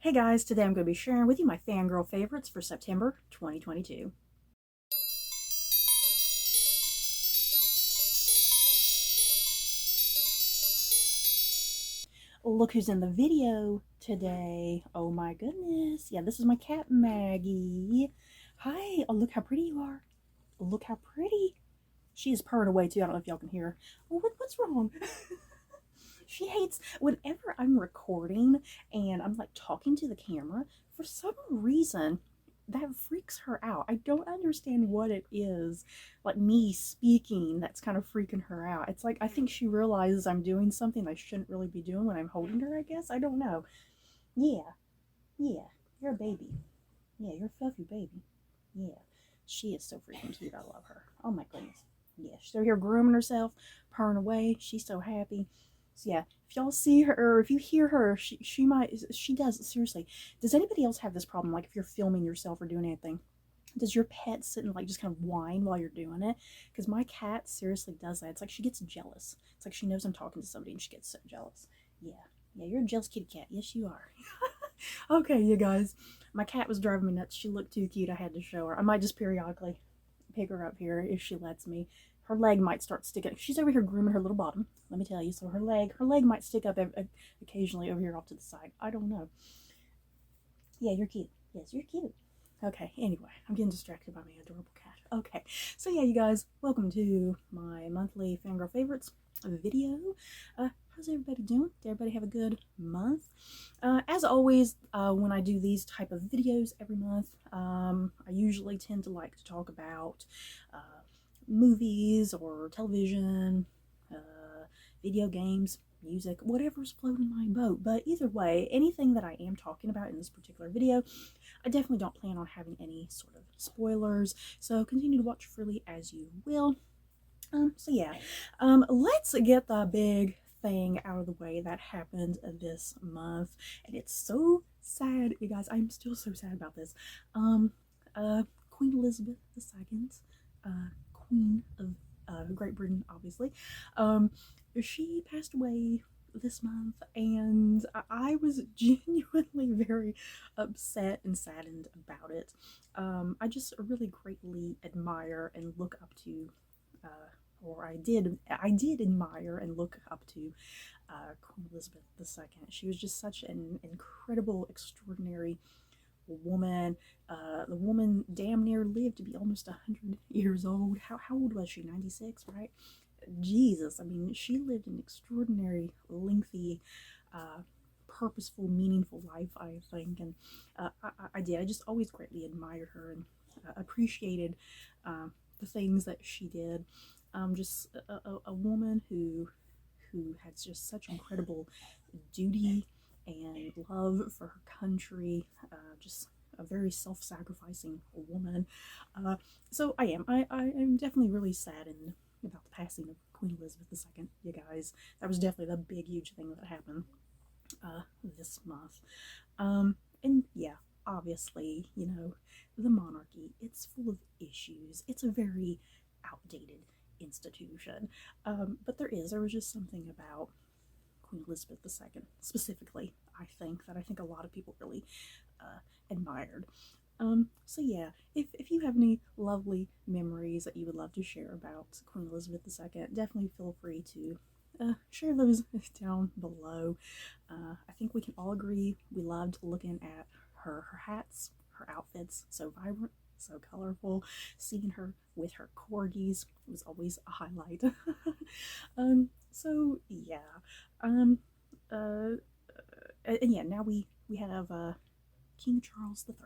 Hey guys, today I'm going to be sharing with you my fangirl favorites for September 2022. Look who's in the video today. Oh my goodness. Yeah, this is my cat Maggie. Hi. Oh, look how pretty you are. Look how pretty. She is purring away too. I don't know if y'all can hear her. Oh, what's wrong? She hates whenever I'm recording and I'm like talking to the camera, for some reason that freaks her out. I don't understand what it is, like me speaking, that's kind of freaking her out. It's like I think she realizes I'm doing something I shouldn't really be doing when I'm holding her, I guess. I don't know. Yeah, yeah, you're a baby. Yeah, you're a fluffy baby. Yeah, she is so freaking cute. I love her. Oh my goodness. Yeah, she's over here grooming herself, purring away. She's so happy. So yeah, if y'all see her or if you hear her, she does seriously. Does anybody else have this problem? Like if you're filming yourself or doing anything, does your pet sit and like just kind of whine while you're doing it? Because my cat seriously does that. It's like she gets jealous. It's like she knows I'm talking to somebody and she gets so jealous. Yeah, yeah, you're a jealous kitty cat. Yes, you are. Okay, you guys. My cat was driving me nuts. She looked too cute. I had to show her. I might just periodically pick her up here if she lets me. Her leg might start sticking. She's over here grooming her little bottom. Let me tell you. So her leg might stick up occasionally over here off to the side. I don't know. Yeah, you're cute. Yes, you're cute. Okay, anyway, I'm getting distracted by my adorable cat. Okay, so yeah, you guys, welcome to my monthly Fangirl Favorites video. How's everybody doing? Did everybody have a good month? As always, when I do these type of videos every month, I usually tend to like to talk about movies or television, video games, music, whatever's floating my boat. But either way, anything that I am talking about in this particular video, I definitely don't plan on having any sort of spoilers, so continue to watch freely as you will. So yeah, let's get the big thing out of the way that happened this month, and it's so sad, you guys. I'm still so sad about this. Queen Elizabeth II, Queen of Great Britain, obviously. She passed away this month, and I was genuinely very upset and saddened about it. I just really greatly admire and look up to, or I did admire and look up to Queen Elizabeth II. She was just such an incredible, extraordinary woman. The woman damn near lived to be almost 100 years old. How old was she? 96, right? Jesus, I mean, she lived an extraordinary, lengthy, purposeful, meaningful life, I think, and I did. I just always greatly admired her and appreciated the things that she did. Just a woman who had just such incredible duty and love for her country. Just a very self-sacrificing woman. So I am definitely really saddened about the passing of Queen Elizabeth II, you guys. That was definitely the big, huge thing that happened this month. And yeah, obviously, you know, the monarchy, it's full of issues. It's a very outdated institution. But there was just something about Queen Elizabeth II specifically, I think a lot of people really admired. So yeah, if you have any lovely memories that you would love to share about Queen Elizabeth II, definitely feel free to share those down below. I think we can all agree we loved looking at her hats, her outfits, so vibrant, so colorful. Seeing her with her corgis was always a highlight. So yeah, and yeah, now we have King Charles III,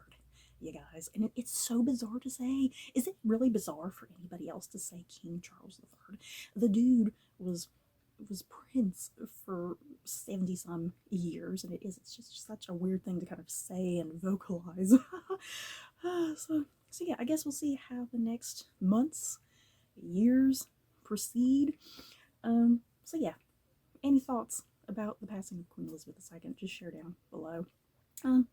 you guys, and it's so bizarre to say. Is it really bizarre for anybody else to say King Charles III? The dude was prince for 70 some years, and it's just such a weird thing to kind of say and vocalize. So yeah, I guess we'll see how the next months, years proceed. So yeah, any thoughts about the passing of Queen Elizabeth II, just share down below.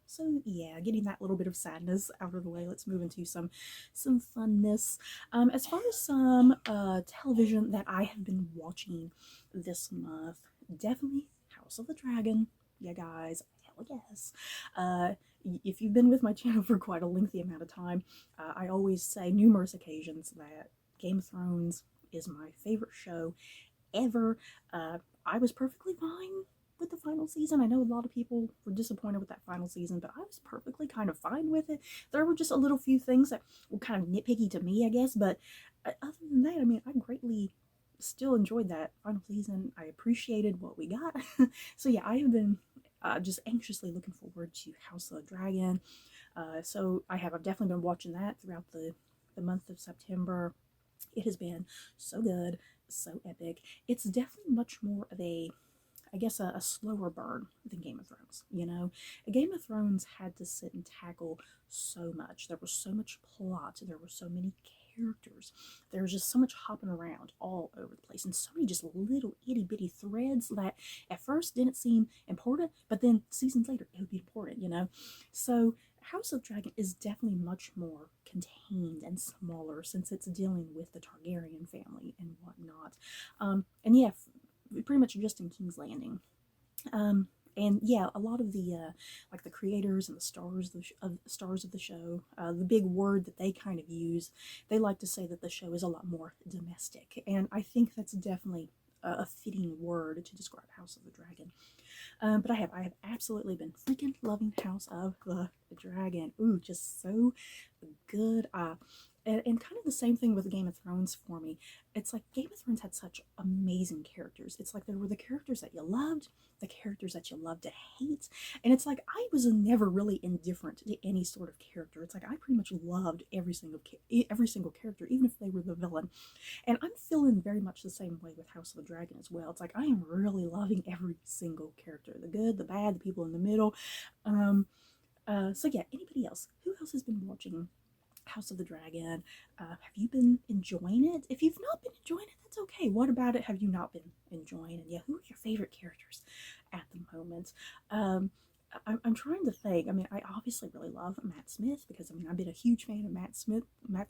So yeah, getting that little bit of sadness out of the way, let's move into some funness. As far as some television that I have been watching this month, definitely House of the Dragon, yeah guys. Hell yes. If you've been with my channel for quite a lengthy amount of time, I always say numerous occasions that Game of Thrones is my favorite show ever. I was perfectly fine with the final season. I know a lot of people were disappointed with that final season, but I was perfectly kind of fine with it. There were just a little few things that were kind of nitpicky to me, I guess, but other than that, I mean, I greatly still enjoyed that final season. I appreciated what we got. So yeah, I have been just anxiously looking forward to House of the Dragon. I've definitely been watching that throughout the month of September. It has been so good, so epic. It's definitely much more of I guess, a slower burn than Game of Thrones. You know, Game of Thrones had to sit and tackle so much. There was so much plot. There were so many characters. There was just so much hopping around all over the place, and so many just little itty bitty threads that at first didn't seem important, but then seasons later it would be important. You know, so House of Dragon is definitely much more contained and smaller since it's dealing with the Targaryen family and whatnot. And yeah, pretty much just in King's Landing. And yeah, a lot of the like the creators and the stars of the show, the big word that they kind of use, they like to say that the show is a lot more domestic, and I think that's definitely a fitting word to describe House of the Dragon. But I have absolutely been freaking loving House of the Dragon. Ooh, just so good. And kind of the same thing with Game of Thrones for me. It's like Game of Thrones had such amazing characters. It's like there were the characters that you loved, the characters that you loved to hate, and it's like I was never really indifferent to any sort of character. It's like I pretty much loved every single character, even if they were the villain. And I'm feeling very much the same way with House of the Dragon as well. It's like I am really loving every single character, the good, the bad, the people in the middle. So yeah, anybody else? Who else has been watching House of the Dragon? Have you been enjoying it? If you've not been enjoying it, that's okay. What about it have you not been enjoying? And yeah, who are your favorite characters at the moment? I'm trying to think. I mean, I obviously really love Matt Smith because I mean I've been a huge fan of Matt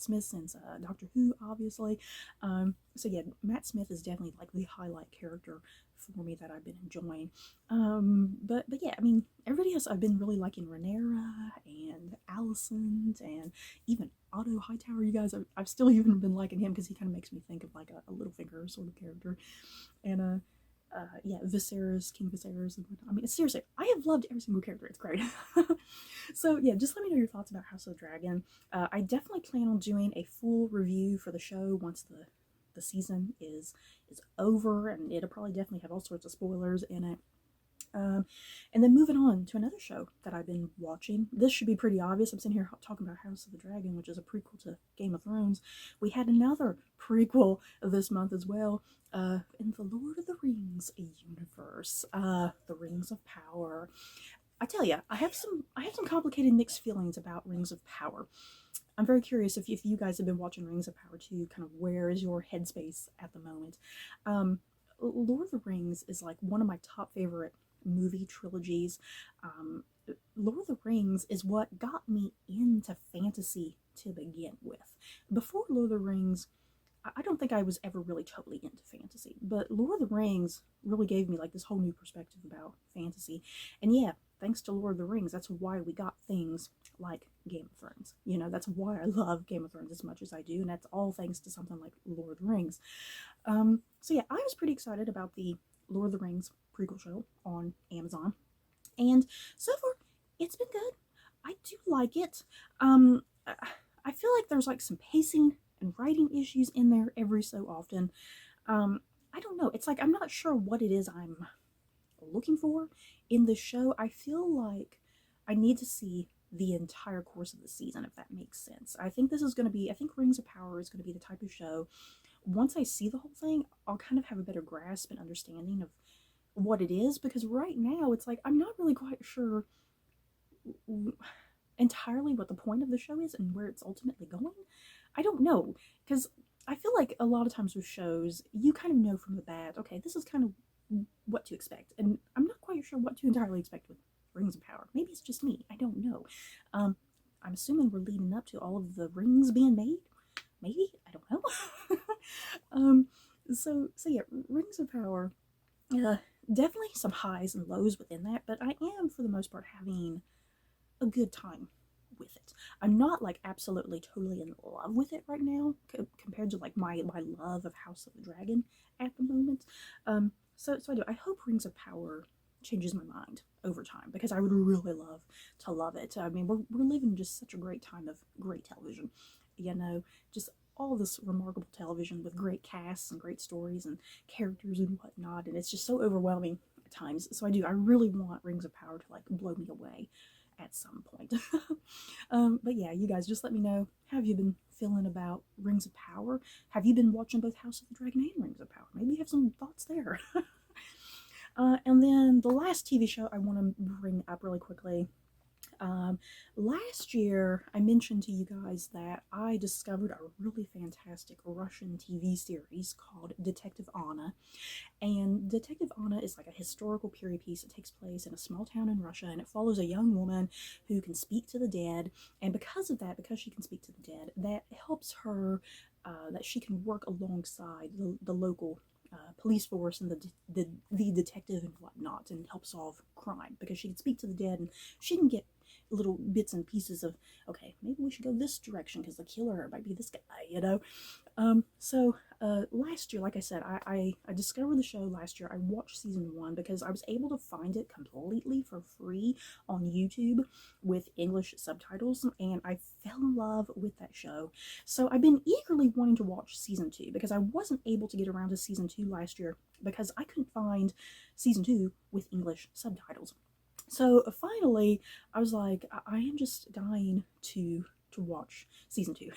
Smith since Doctor Who, obviously. So yeah, Matt Smith is definitely like the highlight character for me that I've been enjoying. But yeah, I mean everybody else I've been really liking Rhaenyra and Alicent and even Otto Hightower. You guys, I've still even been liking him because he kind of makes me think of like a Littlefinger sort of character. And yeah, Viserys, King Viserys, and whatnot. I mean, seriously, I have loved every single character. It's great. So yeah, just let me know your thoughts about House of the Dragon. I definitely plan on doing a full review for the show once the season is over, and it'll probably definitely have all sorts of spoilers in it. And then moving on to another show that I've been watching. This should be pretty obvious. I'm sitting here talking about House of the Dragon, which is a prequel to Game of Thrones. We had another prequel this month as well, in the Lord of the Rings universe, the Rings of Power. I tell you, I have some complicated mixed feelings about Rings of Power. I'm very curious if you guys have been watching Rings of Power too, kind of where is your headspace at the moment? Lord of the Rings is like one of my top favorite movie trilogies. Lord of the Rings is what got me into fantasy to begin with. Before Lord of the Rings, I don't think I was ever really totally into fantasy, but Lord of the Rings really gave me like this whole new perspective about fantasy. And yeah, thanks to Lord of the Rings, that's why we got things like Game of Thrones. You know, that's why I love Game of Thrones as much as I do, and that's all thanks to something like Lord of the Rings. So yeah, I was pretty excited about the Lord of the Rings prequel show on Amazon, and so far it's been good. I do like it. I feel like there's like some pacing and writing issues in there every so often. I don't know. It's like I'm not sure what it is I'm looking for in the show. I feel like I need to see the entire course of the season, if that makes sense. I think Rings of Power is going to be the type of show. Once I see the whole thing, I'll kind of have a better grasp and understanding of what it is, because right now it's like I'm not really quite sure entirely what the point of the show is and where it's ultimately going. I don't know, because I feel like a lot of times with shows, you kind of know from the bat, okay, this is kind of what to expect, and I'm not quite sure what to entirely expect with Rings of Power. Maybe it's just me. I don't know. I'm assuming we're leading up to all of the rings being made. Maybe, I don't know. So yeah, Rings of Power. Definitely some highs and lows within that, but I am, for the most part, having a good time with it. I'm not like absolutely totally in love with it right now compared to like my love of House of the Dragon at the moment. So I do. I hope Rings of Power changes my mind over time because I would really love to love it. I mean, we're living just such a great time of great television, you know, just all this remarkable television with great casts and great stories and characters and whatnot, and it's just so overwhelming at times. So I really want Rings of Power to like blow me away at some point. But yeah, you guys just let me know, how have you been feeling about Rings of Power? Have you been watching both House of the Dragon and Rings of Power? Maybe you have some thoughts there. And then the last TV show I want to bring up really quickly. Last year, I mentioned to you guys that I discovered a really fantastic Russian TV series called Detective Anna. And Detective Anna is like a historical period piece. It takes place in a small town in Russia, and it follows a young woman who can speak to the dead. And because of that, because she can speak to the dead, that helps her, that she can work alongside the local police force and the detective and whatnot, and help solve crime because she can speak to the dead and she can get little bits and pieces of, okay, maybe we should go this direction because the killer might be this guy, you know. Last year, like I said, I discovered the show last year. I watched season 1 because I was able to find it completely for free on YouTube with English subtitles, and I fell in love with that show. So I've been eagerly wanting to watch season 2 because I wasn't able to get around to season 2 last year because I couldn't find season 2 with English subtitles. So finally, I was like, I am just dying to watch season 2.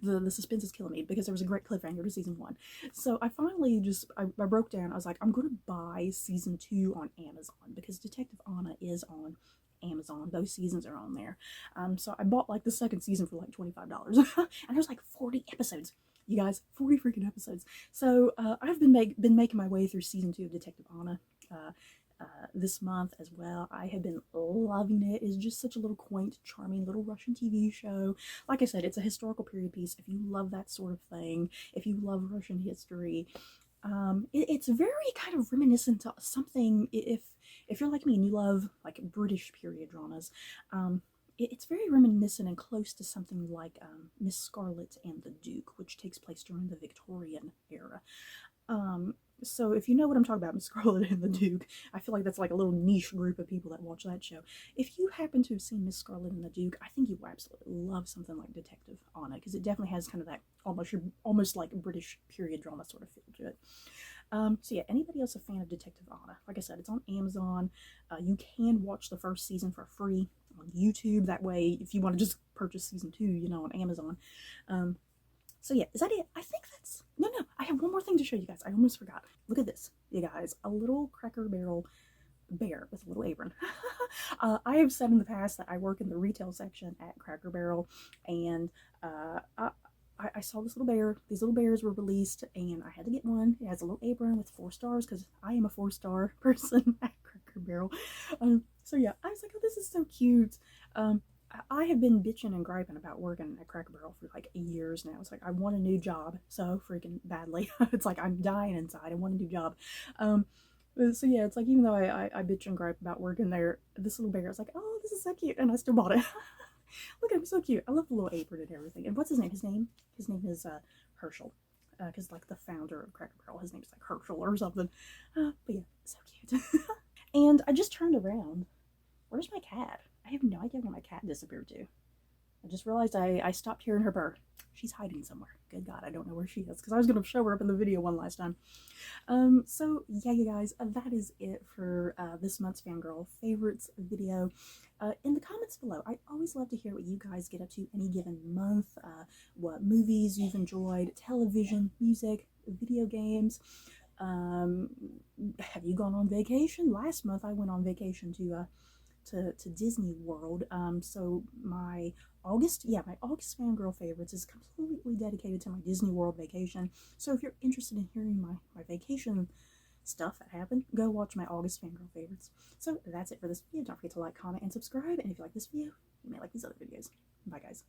The suspense is killing me because there was a great cliffhanger to season 1. So I finally just I broke down. I was like, I'm gonna buy season 2 on Amazon because Detective Anna is on Amazon. Those seasons are on there. So I bought like the second season for like $25, and there's like 40 episodes. You guys, 40 freaking episodes. So I've been making my way through season 2 of Detective Anna. This month as well. I have been loving it. It's just such a little quaint, charming little Russian TV show. Like I said, it's a historical period piece. If you love that sort of thing, if you love Russian history, it's very kind of reminiscent to something. If you're like me and you love like British period dramas, it's very reminiscent and close to something like Miss Scarlet and the Duke, which takes place during the Victorian era. So if you know what I'm talking about, Miss Scarlet and the Duke, I feel like that's like a little niche group of people that watch that show. If you happen to have seen Miss Scarlet and the Duke, I think you will absolutely love something like Detective Anna because it definitely has kind of that almost like British period drama sort of feel to it. So yeah, anybody else a fan of Detective Anna? Like I said, it's on Amazon. You can watch the first season for free on YouTube. That way, if you want to just purchase season 2, you know, on Amazon. So yeah, is that it? I think that's... No, I have one more thing to show you guys. I almost forgot. Look at this, you guys. A little Cracker Barrel bear with a little apron. I have said in the past that I work in the retail section at Cracker Barrel, and I saw this little bear. These little bears were released, and I had to get one. It has a little apron with 4 stars because I am a 4-star person at Cracker Barrel. So yeah, I was like, oh, this is so cute. I have been bitching and griping about working at Cracker Barrel for like years now. It's like I want a new job so freaking badly. It's like I'm dying inside. I want a new job. So yeah, it's like even though I bitch and gripe about working there, this little bear is like, oh, this is so cute, and I still bought it. Look at him, so cute. I love the little apron and everything. And what's his name? His name is Herschel. Because like the founder of Cracker Barrel, his name's like Herschel or something. But yeah, so cute. And I just turned around. Where's my cat? I have no idea where my cat disappeared to. I just realized I stopped hearing her purr. She's hiding somewhere. Good God, I don't know where she is because I was going to show her up in the video one last time. So yeah, you guys, that is it for this month's Fangirl Favorites video. In the comments below, I always love to hear what you guys get up to any given month, what movies you've enjoyed, television, music, video games. Have you gone on vacation? Last month I went on vacation to Disney World. So my August Fangirl Favorites is completely dedicated to my Disney World vacation. So if you're interested in hearing my vacation stuff that happened, go watch my August Fangirl Favorites. So that's it for this video. Don't forget to like, comment, and subscribe. And if you like this video, you may like these other videos. Bye, guys.